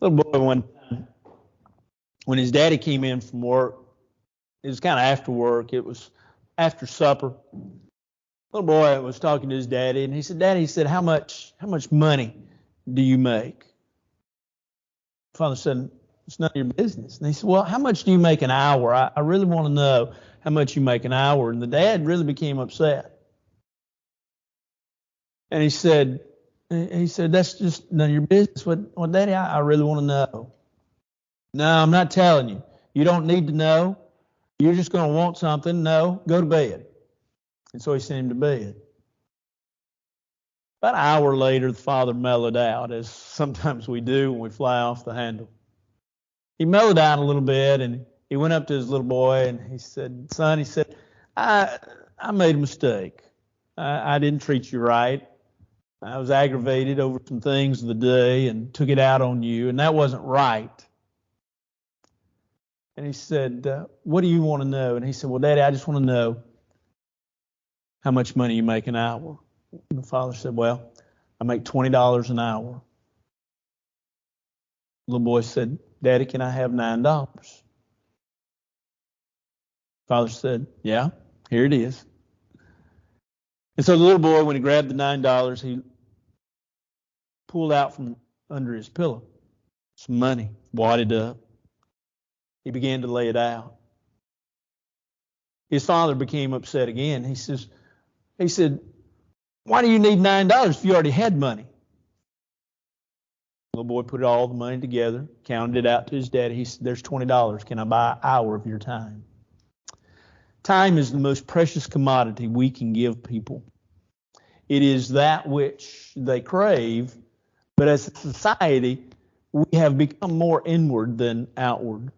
Little boy, one time, when his daddy came in from work, it was kind of after work. It was after supper. Little boy was talking to his daddy, and he said, "Daddy," he said, how much money do you make?" Father said, "It's none of your business." And he said, "Well, how much do you make an hour? I really want to know how much you make an hour." And the dad really became upset. And he said, "That's just none of your business." Well, Daddy, I really want to know. "No, I'm not telling you. You don't need to know. You're just going to want something. No, go to bed." And so he sent him to bed. About an hour later, the father mellowed out, as sometimes we do when we fly off the handle. He mellowed out a little bit, and he went up to his little boy, and he said, "Son," he said, I made a mistake. I didn't treat you right. I was aggravated over some things of the day and took it out on you, and that wasn't right." And he said, "What do you want to know?" And he said, "Well, Daddy, I just want to know how much money you make an hour." And the father said, "Well, I make $20 an hour." The little boy said, "Daddy, can I have $9? Father said, "Yeah, here it is." And so the little boy, when he grabbed the $9, he pulled out from under his pillow some money, wadded up. He began to lay it out. His father became upset again. He said, "Why do you need $9 if you already had money?" The little boy put all the money together, counted it out to his daddy. He said, "There's $20. Can I buy an hour of your time?" Time is the most precious commodity we can give people. It is that which they crave, but as a society, we have become more inward than outward.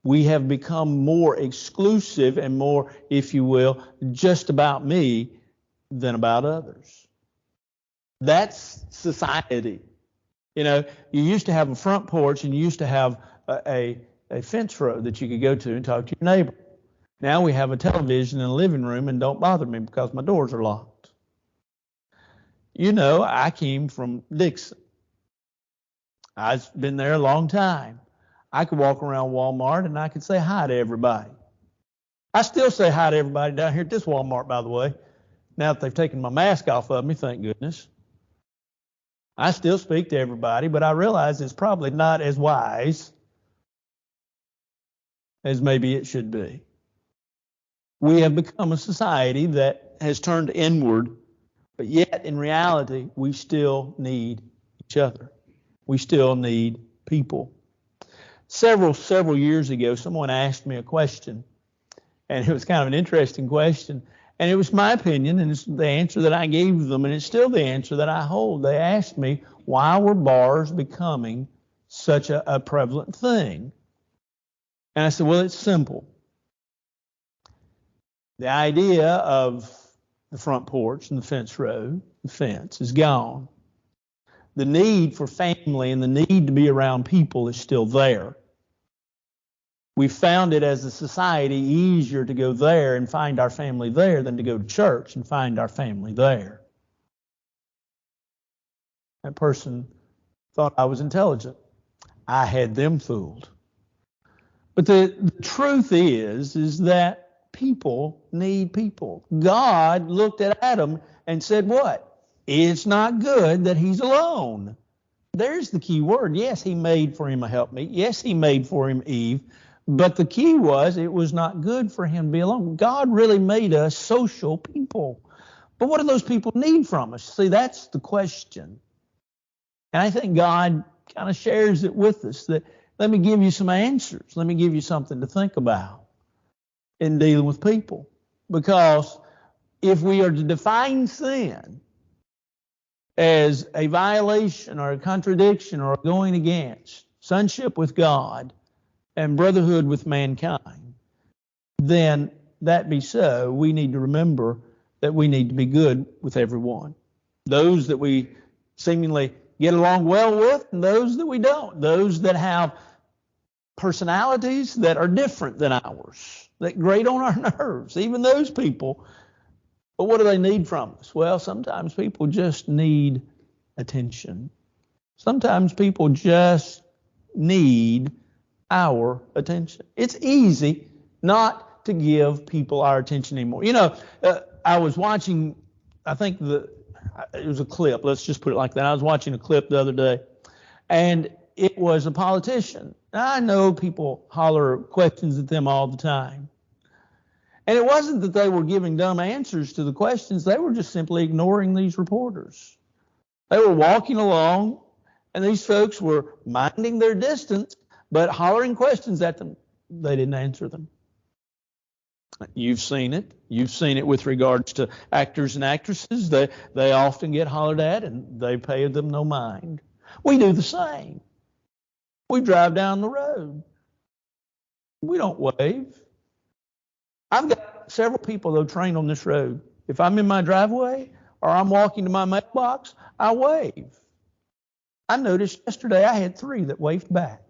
We have become more exclusive and more, if you will, just about me than about others. That's society. You know, you used to have a front porch, and you used to have a fence row that you could go to and talk to your neighbor. Now we have a television in the living room, and don't bother me because my doors are locked. You know, I came from Dixon. I've been there a long time. I could walk around Walmart and I could say hi to everybody. I still say hi to everybody down here at this Walmart, by the way. Now that they've taken my mask off of me, thank goodness. I still speak to everybody, but I realize it's probably not as wise as maybe it should be. We have become a society that has turned inward, but yet in reality, we still need each other. We still need people. Several years ago, someone asked me a question, and it was kind of an interesting question, and it was my opinion, and it's the answer that I gave them, and it's still the answer that I hold. They asked me, why were bars becoming such a prevalent thing? And I said, well, it's simple. The idea of the front porch and the fence row, the fence, is gone. The need for family and the need to be around people is still there. We found it as a society easier to go there and find our family there than to go to church and find our family there. That person thought I was intelligent. I had them fooled. But the truth is that people need people. God looked at Adam and said what? It's not good that he's alone. There's the key word. Yes, he made for him a helpmeet. Yes, he made for him Eve. But the key was it was not good for him to be alone. God really made us social people. But what do those people need from us? See, that's the question. And I think God kind of shares it with us that let me give you some answers. Let me give you something to think about in dealing with people. Because if we are to define sin as a violation or a contradiction or a going against sonship with God and brotherhood with mankind, then that be so, we need to remember that we need to be good with everyone. Those that we seemingly get along well with and those that we don't. Those that have personalities that are different than ours, that grate on our nerves, even those people. But what do they need from us? Well, sometimes people just need attention. Sometimes people just need our attention. It's easy not to give people our attention anymore. I was watching, I think it was a clip. Let's just put it like that. I was watching a clip the other day, and it was a politician. Now, I know people holler questions at them all the time. And it wasn't that they were giving dumb answers to the questions. They were just simply ignoring these reporters. They were walking along, and these folks were minding their distance, but hollering questions at them. They didn't answer them. You've seen it. You've seen it with regards to actors and actresses. They often get hollered at, and they pay them no mind. We do the same. We drive down the road. We don't wave. I've got several people, though, trained on this road. If I'm in my driveway or I'm walking to my mailbox, I wave. I noticed yesterday I had 3 that waved back.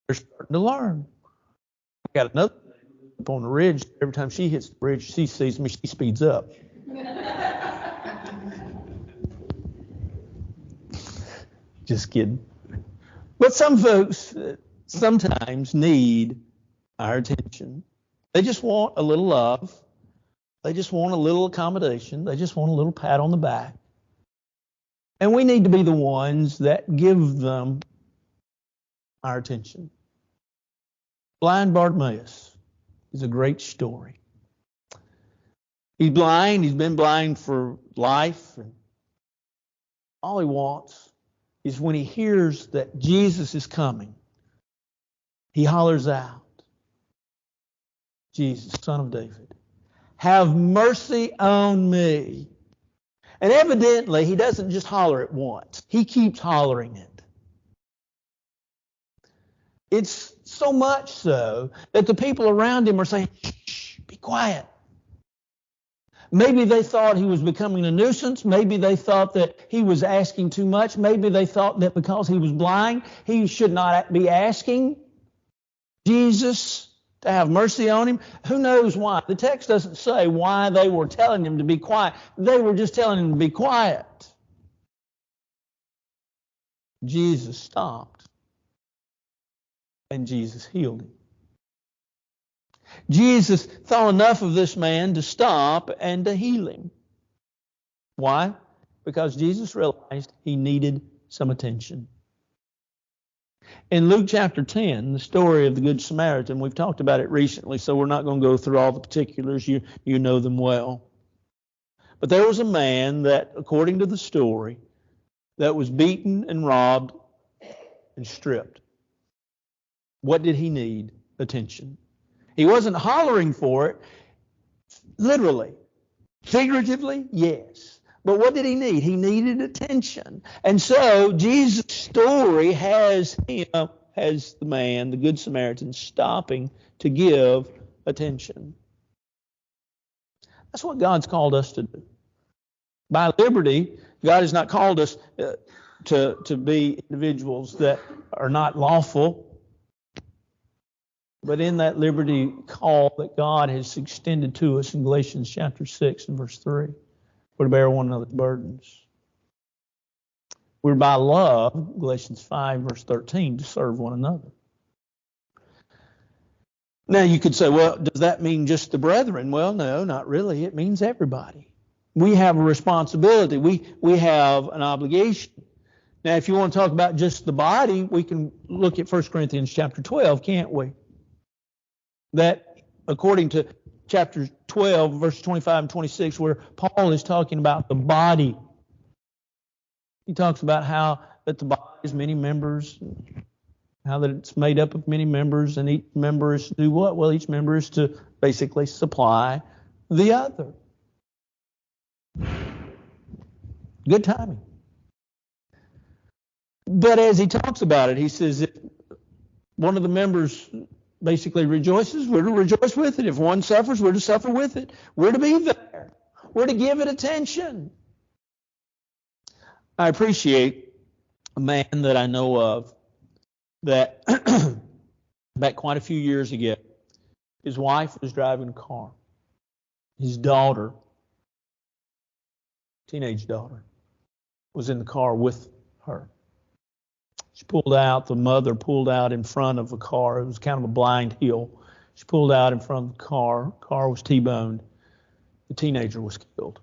They're starting to learn. I got another up on the ridge. Every time she hits the bridge, she sees me, she speeds up. Just kidding. But some folks sometimes need our attention. They just want a little love. They just want a little accommodation. They just want a little pat on the back. And we need to be the ones that give them our attention. Blind Bartimaeus is a great story. He's blind. He's been blind for life. And all he wants is when he hears that Jesus is coming, he hollers out, Jesus, Son of David, have mercy on me. And evidently, he doesn't just holler it once. He keeps hollering it. It's so much so that the people around him are saying, shh, be quiet. Maybe they thought he was becoming a nuisance. Maybe they thought that he was asking too much. Maybe they thought that because he was blind, he should not be asking Jesus to have mercy on him. Who knows why? The text doesn't say why they were telling him to be quiet. They were just telling him to be quiet. Jesus stopped, and Jesus healed him. Jesus thought enough of this man to stop and to heal him. Why? Because Jesus realized he needed some attention. In Luke chapter 10, the story of the Good Samaritan, we've talked about it recently, so we're not going to go through all the particulars. You know them well. But there was a man that, according to the story, that was beaten and robbed and stripped. What did he need? Attention. He wasn't hollering for it, literally. Figuratively, yes. But what did he need? He needed attention. And so Jesus' story has the man, the Good Samaritan, stopping to give attention. That's what God's called us to do. By liberty, God has not called us to be individuals that are not lawful. But in that liberty call that God has extended to us in Galatians chapter 6 and verse 3, we're to bear one another's burdens. We're by love, Galatians 5 verse 13, to serve one another. Now you could say, well, does that mean just the brethren? Well, no, not really. It means everybody. We have a responsibility. We have an obligation. Now, if you want to talk about just the body, we can look at 1 Corinthians chapter 12, can't we? That according to chapter 12, verses 25 and 26, where Paul is talking about the body. He talks about how that the body has many members, how that it's made up of many members, and each member is to do what? Well, each member is to basically supply the other. Good timing. But as he talks about it, he says if one of the members basically rejoices, we're to rejoice with it. If one suffers, we're to suffer with it. We're to be there. We're to give it attention. I appreciate a man that I know of that back quite a few years ago, his wife was driving a car. His daughter, teenage daughter, was in the car with her. The mother pulled out in front of a car. It was kind of a blind hill. She pulled out in front of the car. The car was T-boned. The teenager was killed.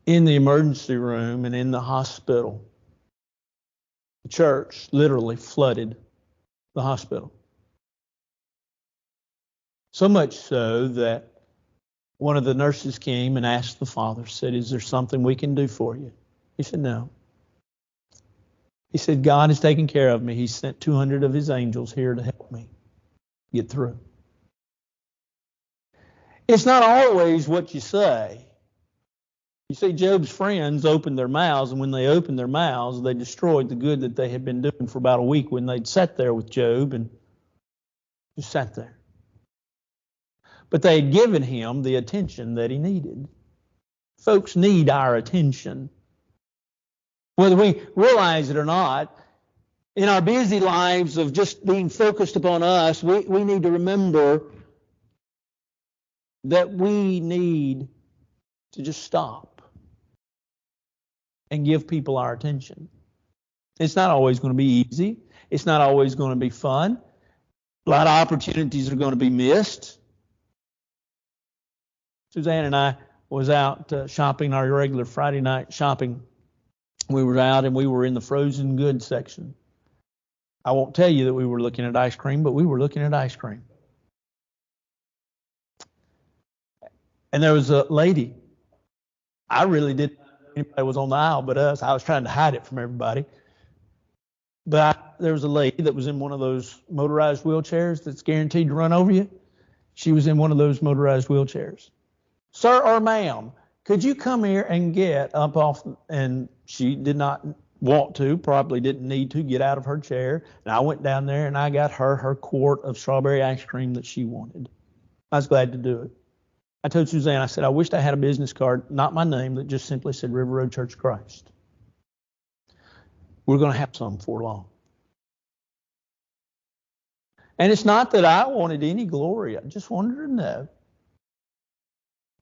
In the emergency room and in the hospital, the church literally flooded the hospital. So much so that one of the nurses came and asked the father, said, "Is there something we can do for you?" He said, "No." He said, "God has taken care of me. He sent 200 of his angels here to help me get through." It's not always what you say. You see, Job's friends opened their mouths, and when they opened their mouths, they destroyed the good that they had been doing for about a week when they'd sat there with Job and just sat there. But they had given him the attention that he needed. Folks need our attention. Whether we realize it or not, in our busy lives of just being focused upon us, we need to remember that we need to just stop and give people our attention. It's not always going to be easy. It's not always going to be fun. A lot of opportunities are going to be missed. Suzanne and I was out shopping, our regular Friday night shopping. We were out and we were in the frozen goods section. I won't tell you that we were looking at ice cream, but we were looking at ice cream. And there was a lady. I really didn't know anybody was on the aisle but us. I was trying to hide it from everybody. But there was a lady that was in one of those motorized wheelchairs that's guaranteed to run over you. She was in one of those motorized wheelchairs. "Sir or ma'am, could you come here and get up off?" And she did not want to, probably didn't need to get out of her chair. And I went down there and I got her quart of strawberry ice cream that she wanted. I was glad to do it. I told Suzanne, I said, "I wished I had a business card, not my name, that just simply said River Road Church of Christ." We're going to have some before long. And it's not that I wanted any glory. I just wanted her to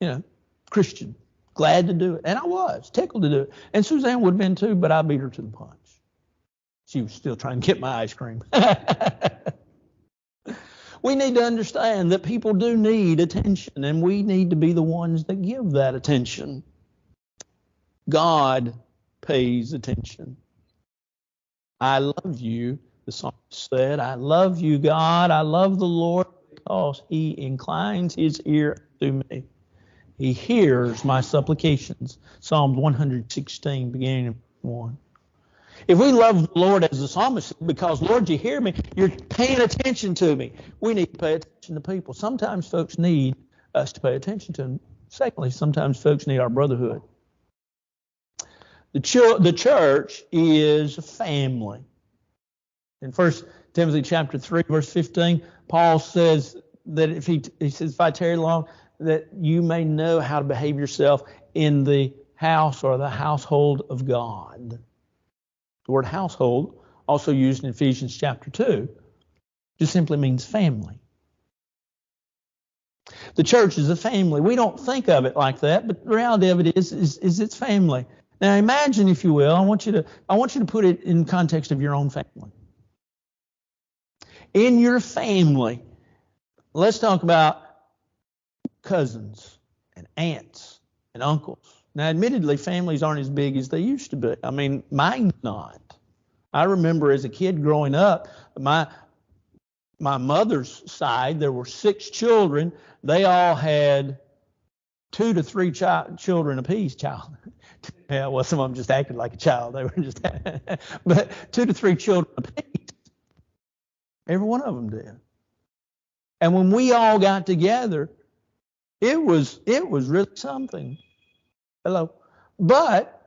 know, Christian, glad to do it. And I was tickled to do it. And Suzanne would have been too, but I beat her to the punch. She was still trying to get my ice cream. We need to understand that people do need attention, and we need to be the ones that give that attention. God pays attention. I love you, the psalmist said. I love you, God. I love the Lord because he inclines his ear to me. He hears my supplications. Psalm 116, beginning in 1. If we love the Lord as the psalmist said, because, "Lord, you hear me, you're paying attention to me," we need to pay attention to people. Sometimes folks need us to pay attention to them. Secondly, sometimes folks need our brotherhood. The church is a family. In 1 Timothy chapter 3, verse 15, Paul says that if I tarry long, that you may know how to behave yourself in the house or the household of God. The word household, also used in Ephesians chapter 2, just simply means family. The church is a family. We don't think of it like that, but the reality of it is it's family. Now imagine, if you will, I want you to put it in context of your own family. In your family, let's talk about cousins and aunts and uncles. Now, admittedly, families aren't as big as they used to be. I mean, mine's not. I remember as a kid growing up, my mother's side, there were 6 children. They all had 2 to 3 children apiece. Yeah, well, some of them just acted like a child. They were just, but 2 to 3 children apiece. Every one of them did. And when we all got together, it was really something. Hello. But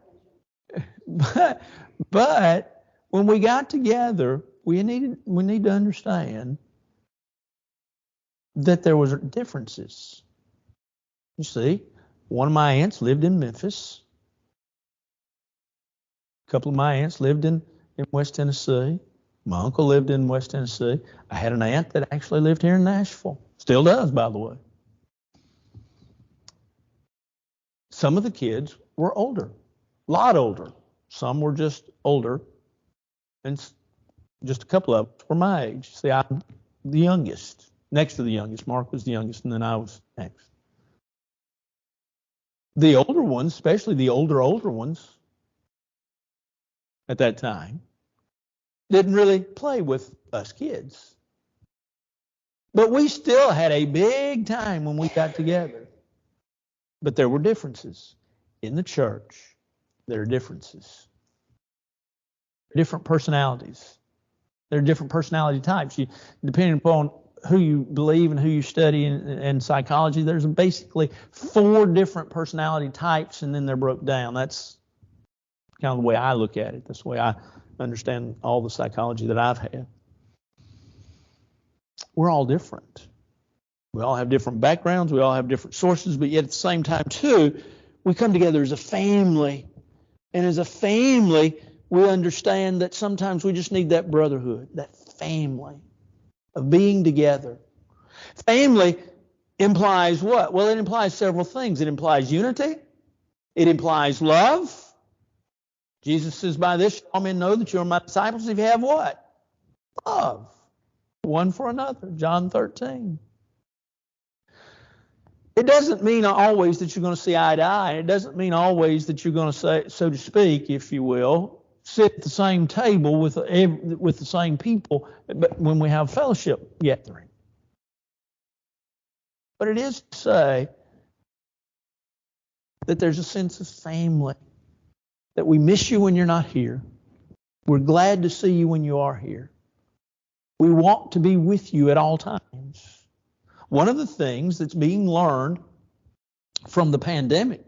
when we got together, we need to understand that there was differences. You see, one of my aunts lived in Memphis. A couple of my aunts lived in West Tennessee. My uncle lived in West Tennessee. I had an aunt that actually lived here in Nashville. Still does, by the way. Some of the kids were older A lot older. Some were just older, and just a couple of us were my age. See, I'm the youngest, next to the youngest. Mark was the youngest, and then I was next. The older ones, especially the older ones at that time, didn't really play with us kids. But we still had a big time when we got together. But there were differences. In the church, there are differences. Different personalities. There are different personality types. Depending upon who you believe and who you study in psychology, there's basically 4 different personality types, and then they're broke down. That's kind of the way I look at it. That's the way I understand all the psychology that I've had. We're all different. We all have different backgrounds. We all have different sources, but yet at the same time, too, we come together as a family. And as a family, we understand that sometimes we just need that brotherhood, that family of being together. Family implies what? Well, it implies several things. It implies unity. It implies love. Jesus says, by this shall all men know that you are my disciples if you have what? Love. One for another. John 13. It doesn't mean always that you're going to see eye to eye. It doesn't mean always that you're going to say, so to speak, if you will, sit at the same table with the same people, but when we have fellowship gathering. But it is to say that there's a sense of family, that we miss you when you're not here. We're glad to see you when you are here. We want to be with you at all times. One of the things that's being learned from the pandemic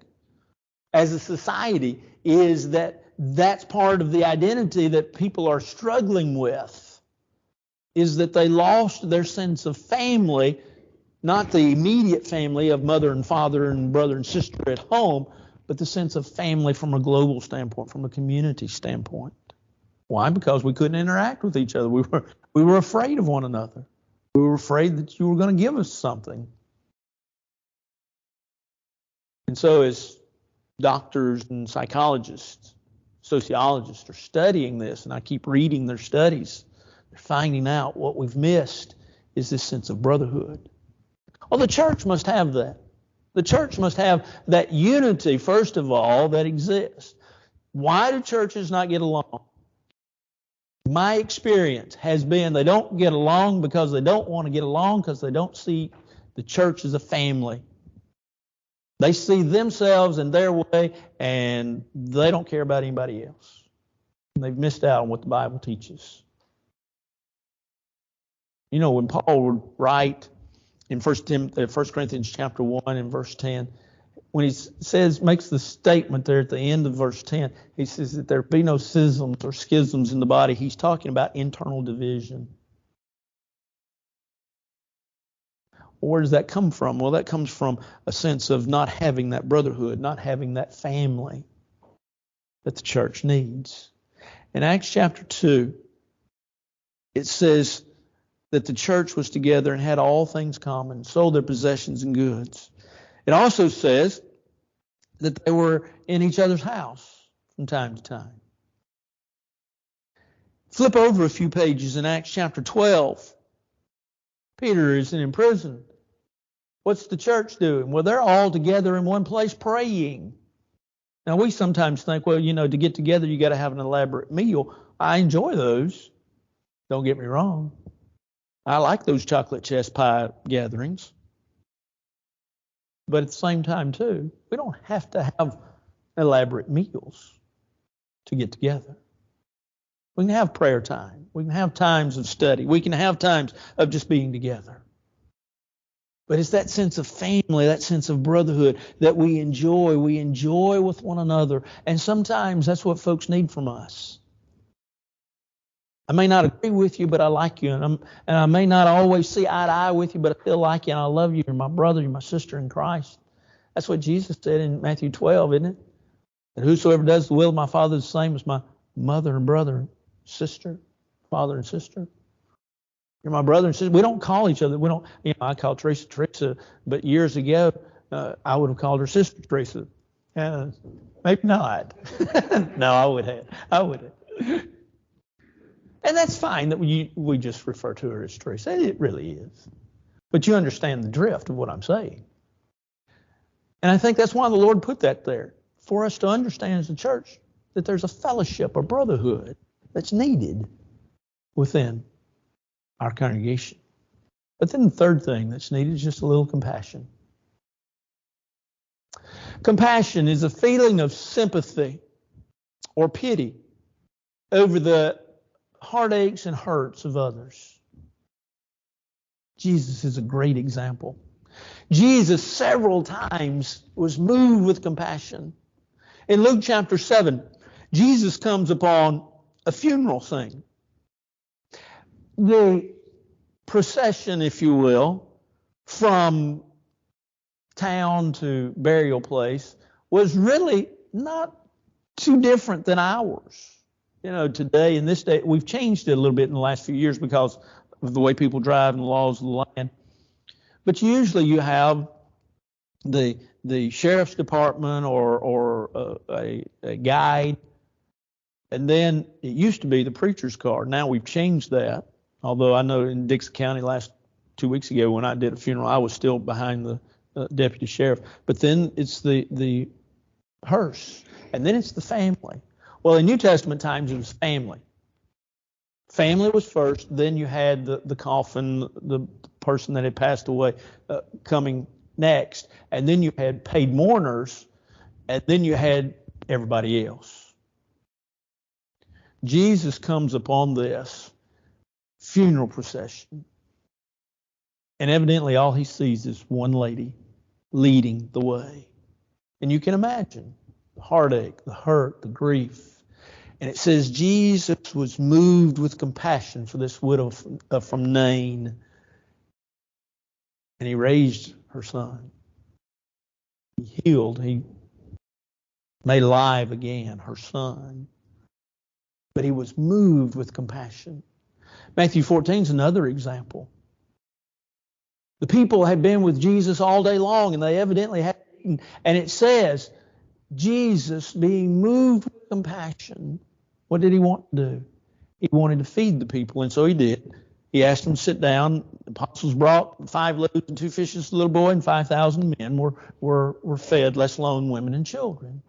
as a society is that that's part of the identity that people are struggling with, is that they lost their sense of family, not the immediate family of mother and father and brother and sister at home, but the sense of family from a global standpoint, from a community standpoint. Why? Because we couldn't interact with each other. We were afraid of one another. We were afraid that you were going to give us something. And so as doctors and psychologists, sociologists are studying this, and I keep reading their studies, they're finding out what we've missed is this sense of brotherhood. Well, the church must have that. The church must have that unity, first of all, that exists. Why do churches not get along? My experience has been they don't get along because they don't want to get along, because they don't see the church as a family. They see themselves and their way, and they don't care about anybody else. And they've missed out on what the Bible teaches. You know, when Paul would write in 1 Corinthians chapter 1 and verse 10, when he makes the statement there at the end of verse 10, he says that there be no schisms or schisms in the body. He's talking about internal division. Where does that come from? Well, that comes from a sense of not having that brotherhood, not having that family that the church needs. In Acts chapter 2, it says that the church was together and had all things common, sold their possessions and goods. It also says that they were in each other's house from time to time. Flip over a few pages in Acts chapter 12. Peter is in prison. What's the church doing? Well, they're all together in one place praying. Now, we sometimes think, well, to get together, you got to have an elaborate meal. I enjoy those. Don't get me wrong. I like those chocolate chess pie gatherings. But at the same time, too, we don't have to have elaborate meals to get together. We can have prayer time. We can have times of study. We can have times of just being together. But it's that sense of family, that sense of brotherhood that we enjoy. We enjoy with one another. And sometimes that's what folks need from us. I may not agree with you, but I like you. And I may not always see eye to eye with you, but I still like you and I love you. You're my brother, you're my sister in Christ. That's what Jesus said in Matthew 12, isn't it? That whosoever does the will of my Father is the same as my mother and brother and sister, father and sister. You're my brother and sister. We don't call each other. I call Teresa, but years ago, I would have called her Sister Teresa. Uh, Maybe not. No, I would have. I would have. And that's fine that we just refer to her as Teresa. It really is. But you understand the drift of what I'm saying. And I think that's why the Lord put that there, for us to understand as a church that there's a fellowship, a brotherhood that's needed within our congregation. But then the third thing that's needed is just a little compassion. Compassion is a feeling of sympathy or pity over the heartaches and hurts of others. Jesus is a great example. Jesus several times was moved with compassion. In Luke chapter 7, Jesus comes upon a funeral scene. The procession, if you will, from town to burial place was really not too different than ours. You know, today, in this day, we've changed it a little bit in the last few years because of the way people drive and the laws of the land. But usually you have the sheriff's department or a guide, and then it used to be the preacher's car. Now we've changed that. Although I know in Dixon County last 2 weeks ago when I did a funeral, I was still behind the deputy sheriff. But then it's the hearse, and then it's the family. Well, in New Testament times, it was family. Family was first, then you had the coffin, the person that had passed away coming next, and then you had paid mourners, and then you had everybody else. Jesus comes upon this funeral procession, and evidently all he sees is one lady leading the way. And you can imagine the heartache, the hurt, the grief. And it says Jesus was moved with compassion for this widow from Nain, and he raised her son. He healed, he made alive again her son. But he was moved with compassion. Matthew 14 is another example. The people had been with Jesus all day long, and they evidently had eaten. And it says, Jesus, being moved with compassion, what did he want to do? He wanted to feed the people, and so he did. He asked them to sit down. The apostles brought 5 loaves and 2 fishes to the little boy, and 5,000 men were fed, let alone women and children.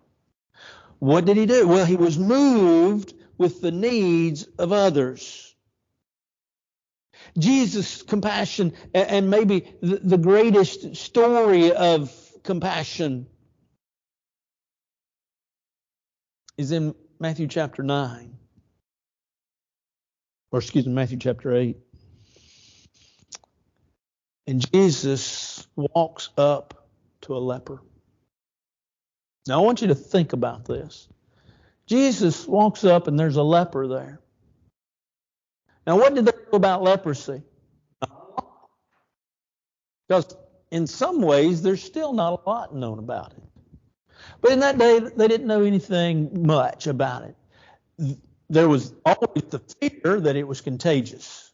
What did he do? Well, he was moved with the needs of others. Jesus' compassion, and maybe the greatest story of compassion, is in Matthew chapter 9. Matthew chapter 8. And Jesus walks up to a leper. Now I want you to think about this. Jesus walks up and there's a leper there. Now what did they know about leprosy? Because in some ways there's still not a lot known about it. But in that day they didn't know anything much about it. There was always the fear that it was contagious.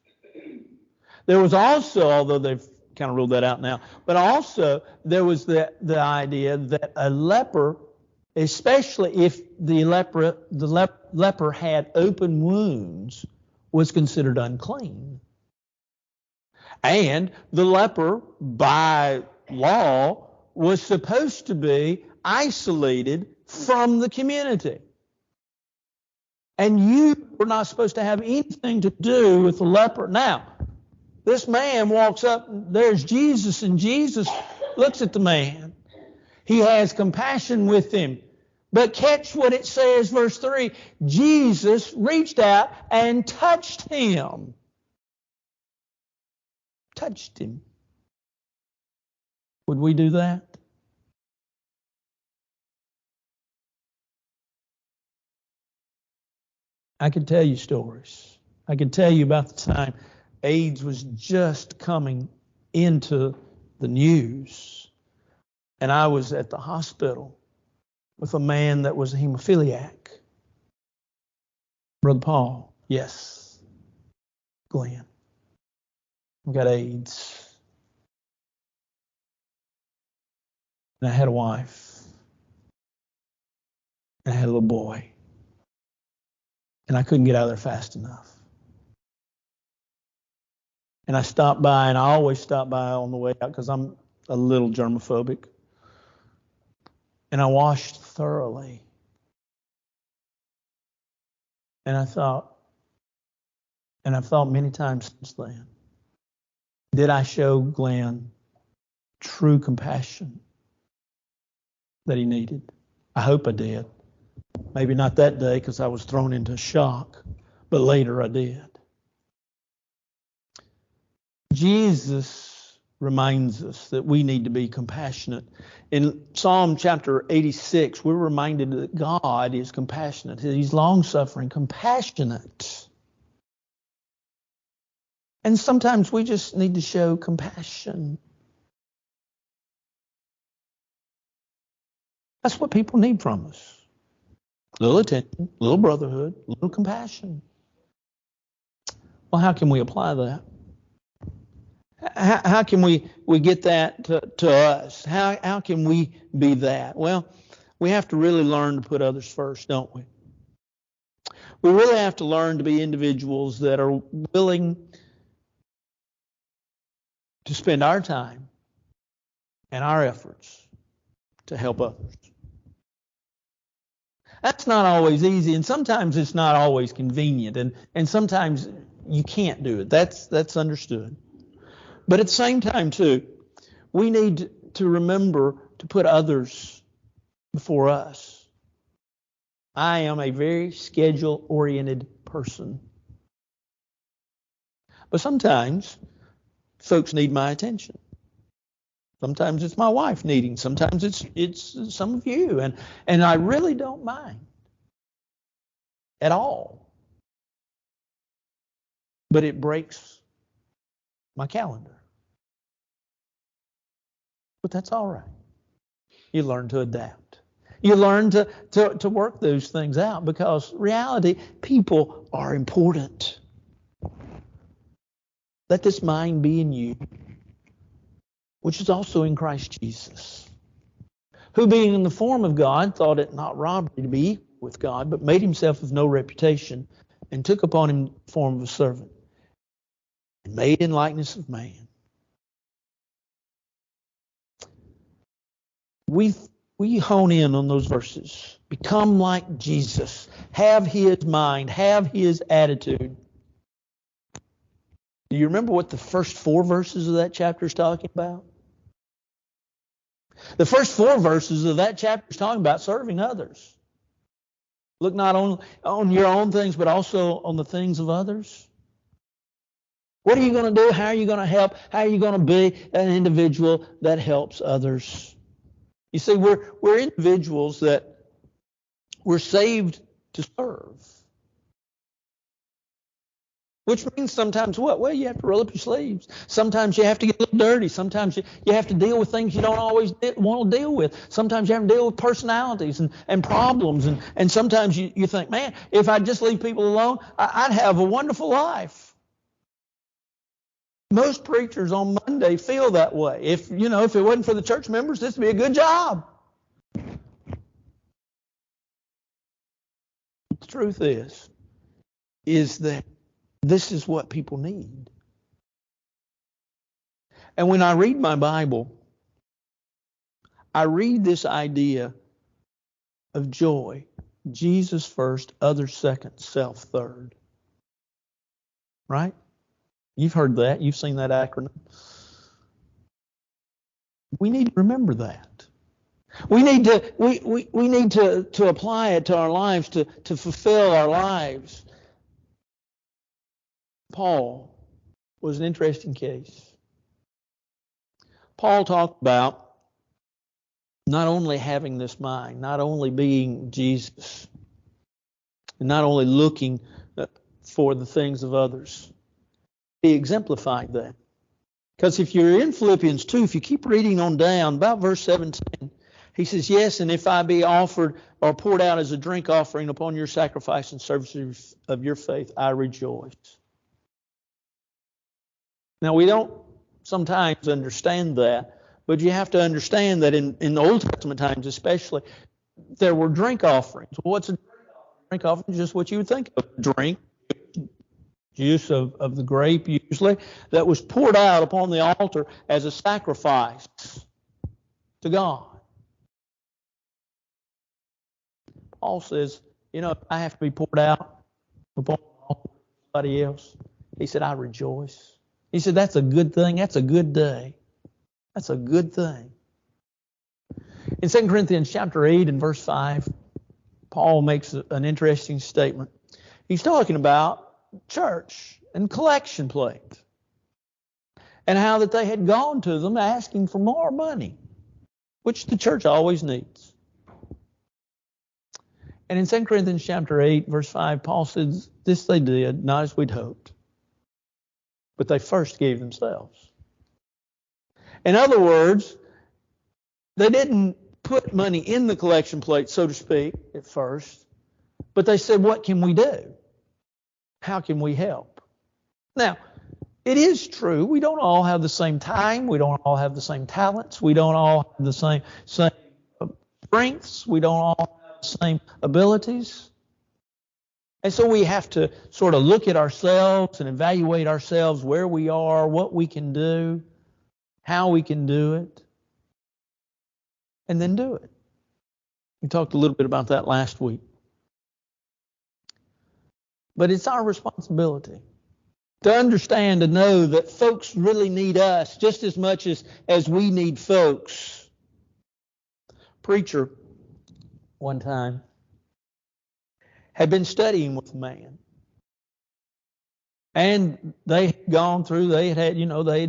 There was also, although they've kind of ruled that out now, but also there was the idea that a leper, especially if the leper had open wounds, was considered unclean. And the leper, by law, was supposed to be isolated from the community. And you were not supposed to have anything to do with the leper. Now, this man walks up, there's Jesus, and Jesus looks at the man. He has compassion with him. But catch what it says, verse 3. Jesus reached out and touched him. Touched him. Would we do that? I could tell you stories. I could tell you about the time AIDS was just coming into the news. And I was at the hospital with a man that was a hemophiliac. Brother Paul, yes. Glenn, I've got AIDS. And I had a wife. And I had a little boy. And I couldn't get out of there fast enough. And I stopped by, and I always stop by on the way out because I'm a little germophobic. And I washed thoroughly. And I've thought many times since then, did I show Glenn true compassion that he needed? I hope I did. Maybe not that day because I was thrown into shock, but later I did. Jesus reminds us that we need to be compassionate. In Psalm chapter 86, we're reminded that God is compassionate. He's long-suffering, compassionate. And sometimes we just need to show compassion. That's what people need from us. A little attention, a little brotherhood, a little compassion. Well, how can we apply that? How can we get that to us? How can we be that? Well, we have to really learn to put others first, don't we? We really have to learn to be individuals that are willing to spend our time and our efforts to help others. That's not always easy, and sometimes it's not always convenient, and sometimes you can't do it. That's understood. But at the same time, too, we need to remember to put others before us. I am a very schedule-oriented person. But sometimes folks need my attention. Sometimes it's my wife needing. Sometimes it's some of you. And I really don't mind at all. But it breaks my calendar. But that's all right. You learn to adapt. You learn to work those things out because reality, people are important. Let this mind be in you, which is also in Christ Jesus, who being in the form of God thought it not robbery to be equal with God, but made himself of no reputation and took upon him the form of a servant and made in likeness of man. We hone in on those verses. Become like Jesus. Have his mind. Have his attitude. Do you remember what the first 4 verses of that chapter is talking about? The first 4 verses of that chapter is talking about serving others. Look not only on your own things, but also on the things of others. What are you going to do? How are you going to help? How are you going to be an individual that helps others? You see, we're individuals that we're saved to serve. Which means sometimes what? Well, you have to roll up your sleeves. Sometimes you have to get a little dirty. Sometimes you have to deal with things you don't always want to deal with. Sometimes you have to deal with personalities and problems. And sometimes you think, man, if I just leave people alone, I'd have a wonderful life. Most preachers on Monday feel that way. If it wasn't for the church members, this would be a good job. The truth is that this is what people need. And when I read my Bible, I read this idea of joy. Jesus first, others second, self third. Right? You've heard that. You've seen that acronym. We need to remember that. We need to apply it to our lives, to fulfill our lives. Paul was an interesting case. Paul talked about not only having this mind, not only being Jesus, and not only looking for the things of others. He exemplified that. Because if you're in Philippians 2, if you keep reading on down, about verse 17, he says, yes, and if I be offered or poured out as a drink offering upon your sacrifice and service of your faith, I rejoice. Now, we don't sometimes understand that, but you have to understand that in the Old Testament times especially, there were drink offerings. Well, what's a drink offering? Just what you would think of. Drink, juice of the grape usually, that was poured out upon the altar as a sacrifice to God. Paul says, I have to be poured out upon somebody else. He said, I rejoice. He said, that's a good thing. That's a good day. That's a good thing. In 2 Corinthians chapter 8 and verse 5, Paul makes an interesting statement. He's talking about church and collection plate and how that they had gone to them asking for more money, which the church always needs. And in 2 Corinthians chapter 8, verse 5, Paul says, this they did, not as we'd hoped, but they first gave themselves. In other words, they didn't put money in the collection plate, so to speak, at first, but they said, what can we do? How can we help? Now, it is true, we don't all have the same time, we don't all have the same talents, we don't all have the same strengths, we don't all have the same abilities. And so we have to sort of look at ourselves and evaluate ourselves, where we are, what we can do, how we can do it, and then do it. We talked a little bit about that last week. But it's our responsibility to understand and know that folks really need us just as much as we need folks. Preacher, one time, had been studying with a man. And they had gone through, they'd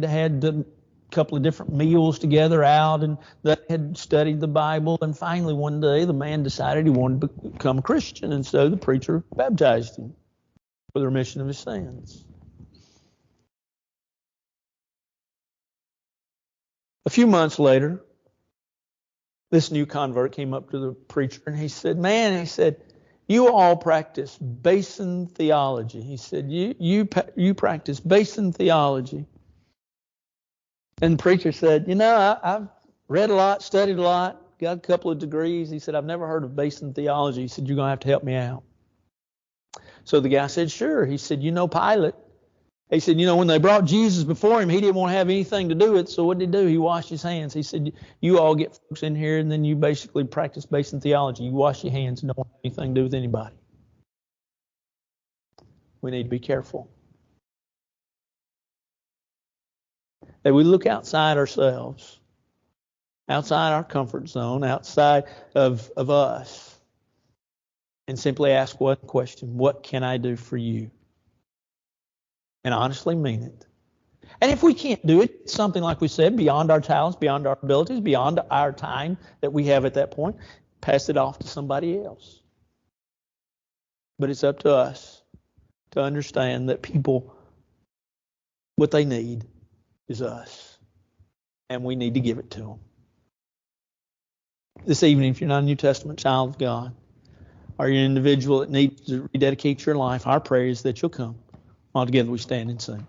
had a couple of different meals together out, and they had studied the Bible. And finally one day the man decided he wanted to become a Christian, and so the preacher baptized him for the remission of his sins. A few months later, this new convert came up to the preacher and he said, you all practice basin theology. He said, you practice basin theology. And the preacher said, I've read a lot, studied a lot, got a couple of degrees. He said, I've never heard of basin theology. He said, you're going to have to help me out. So the guy said, sure. He said, Pilate. He said, when they brought Jesus before him, he didn't want to have anything to do with it. So what did he do? He washed his hands. He said, you all get folks in here, and then you basically practice basin theology. You wash your hands and don't have anything to do with anybody. We need to be careful that we look outside ourselves, outside our comfort zone, outside of us, and simply ask one question: what can I do for you? And honestly mean it. And if we can't do it, something like we said, beyond our talents, beyond our abilities, beyond our time that we have at that point, pass it off to somebody else. But it's up to us to understand that people, what they need is us. And we need to give it to them. This evening, if you're not a New Testament child of God, or you're an individual that needs to rededicate your life, our prayer is that you'll come. All together we stand and sing.